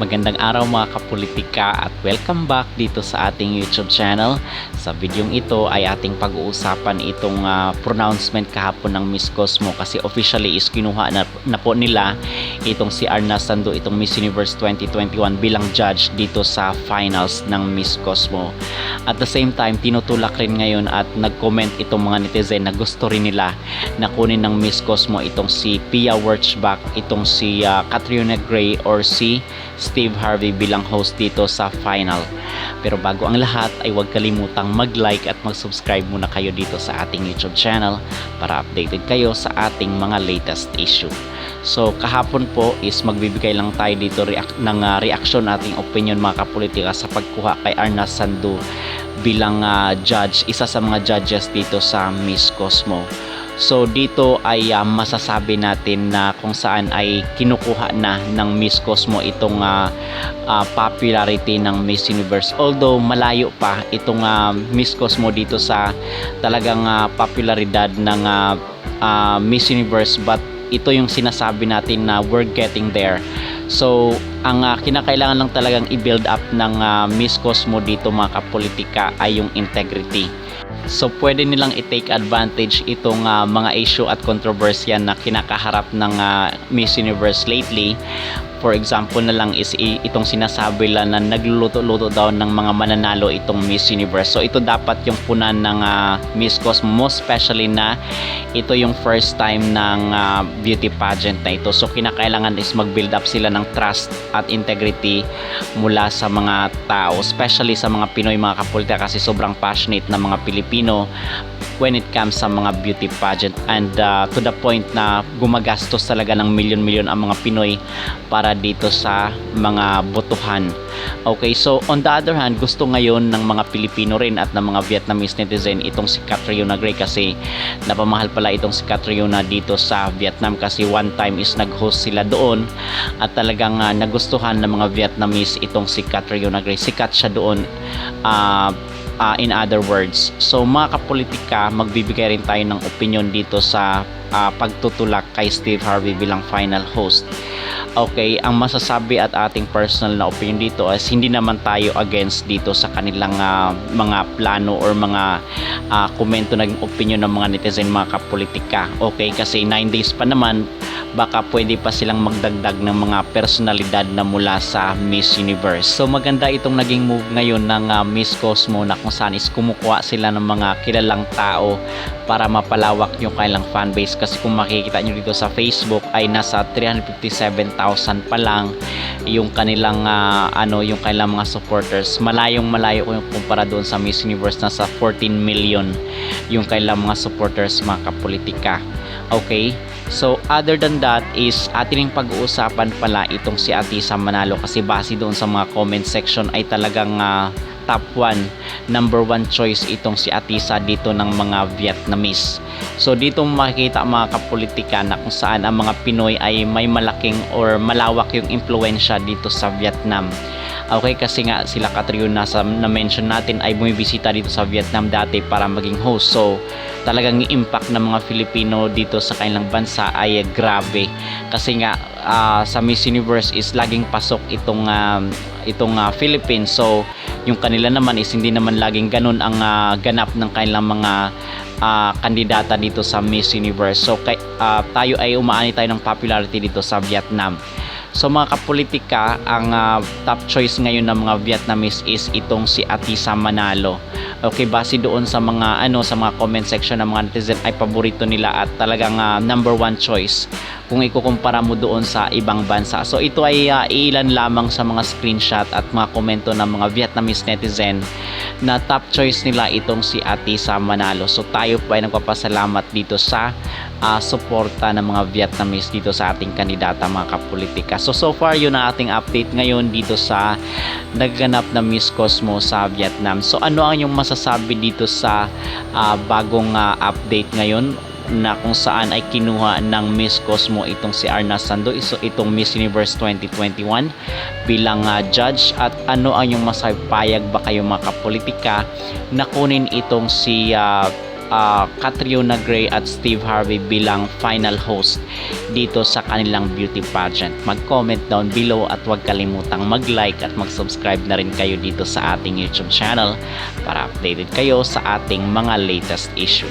Magandang araw mga kapolitika at welcome back dito sa ating YouTube channel. Sa videong ito ay ating pag-uusapan itong pronouncement kahapon ng Miss Cosmo kasi officially is kinuha na po nila itong si Arna Sando, itong Miss Universe 2021 bilang judge dito sa finals ng Miss Cosmo. At the same time, tinutulak rin ngayon at nag-comment itong mga netizen na gusto rin nila na kunin ng Miss Cosmo itong si Pia Wurtzbach, itong si Catriona Gray or si Steve Harvey bilang host dito sa final. Pero bago ang lahat ay huwag kalimutang mag-like at mag-subscribe muna kayo dito sa ating YouTube channel para updated kayo sa ating mga latest issue. So kahapon po is magbibigay lang tayo dito ng reaction, ating opinion mga kapolitika sa pagkuha kay Arna Sando bilang judge, isa sa mga judges dito sa Miss Cosmo. So dito ay masasabi natin na kung saan ay kinukuha na ng Miss Cosmo itong popularity ng Miss Universe. Although malayo pa itong Miss Cosmo dito sa talagang popularidad ng Miss Universe, but ito yung sinasabi natin na we're getting there. So ang kinakailangan lang talagang i-build up ng Miss Cosmo dito mga kapolitika ay yung integrity. So pwede nilang i-take advantage itong mga issue at kontrobersya na kinakaharap ng Miss Universe lately. For example na lang is itong sinasabi lang na nagluluto-luto daw ng mga mananalo itong Miss Universe. So ito dapat yung punan ng Miss Cosmo, most especially na ito yung first time ng beauty pageant na ito. So kinakailangan is mag-build up sila ng trust at integrity mula sa mga tao, especially sa mga Pinoy mga kapolitika kasi sobrang passionate na mga Pilipino when it comes sa mga beauty pageant, and to the point na gumagastos talaga ng milyon-milyon ang mga Pinoy para dito sa mga botohan. Okay, so on the other hand, gusto ngayon ng mga Pilipino rin at ng mga Vietnamese netizen itong si Catriona Gray kasi napamahal pala itong si Catriona dito sa Vietnam kasi one time is nag-host sila doon at talagang nagustuhan ng mga Vietnamese itong si Catriona Gray. Sikat siya doon, in other words. So mga kapolitika, magbibigay rin tayo ng opinion dito sa pagtutulak kay Steve Harvey bilang final host. Okay, ang masasabi at ating personal na opinion dito is hindi naman tayo against dito sa kanilang mga plano or mga komento, naging opinion ng mga netizen mga kapolitika. Okay, kasi 9 days pa naman, baka pwede pa silang magdagdag ng mga personalidad na mula sa Miss Universe. So maganda itong naging move ngayon ng Miss Cosmo na kung saan is kumukuha sila ng mga kilalang tao para mapalawak yung kanilang fanbase. Kasi kung makikita nyo dito sa Facebook ay nasa 357,000 pa lang yung kanilang yung kanilang mga supporters. Malayo kung kumpara doon sa Miss Universe, nasa 14 million yung kanilang mga supporters mga kapolitika. Okay, so other than that is atin yung pag-uusapan pala itong si Atisa Manalo kasi base doon sa mga comment section ay talagang top 1, number 1 choice itong si Atisa dito ng mga Vietnamese. So dito makikita mga kapolitika na kung saan ang mga Pinoy ay may malaking or malawak yung impluensya dito sa Vietnam. Okay, kasi nga sila Catriona na mention natin ay bumibisita dito sa Vietnam dati para maging host. So talagang yung impact ng mga Filipino dito sa kanilang bansa ay grabe. Kasi nga sa Miss Universe is laging pasok itong Philippines. So yung kanila naman is hindi naman laging ganun ang ganap ng kanilang mga kandidata dito sa Miss Universe. So tayo ay umaani tayo ng popularity dito sa Vietnam. So mga kapolitika, ang top choice ngayon ng mga Vietnamese is itong si Atisa Manalo. Okay, base doon sa mga sa mga comment section ng mga netizen ay paborito nila at talagang number 1 choice kung ikukumpara mo doon sa ibang bansa. So ito ay ilan lamang sa mga screenshot at mga komento ng mga Vietnamese netizen na top choice nila itong si Atisa Manalo. So tayo po ay nagpapasalamat dito sa suporta ng mga Vietnamese dito sa ating kandidata mga kapolitika. So far yun ang ating update ngayon dito sa nagganap na Miss Cosmo sa Vietnam. So ano ang yung masasabi dito sa bagong update ngayon na kung saan ay kinuha ng Miss Cosmo itong si Arna Sando, itong Miss Universe 2021 bilang judge, at ano ang yung masayang payag ba kayo mga kapolitika na kunin itong si Catriona Gray at Steve Harvey bilang final host dito sa kanilang beauty pageant. Mag-comment down below at huwag kalimutang mag-like at mag-subscribe na rin kayo dito sa ating YouTube channel para updated kayo sa ating mga latest issue.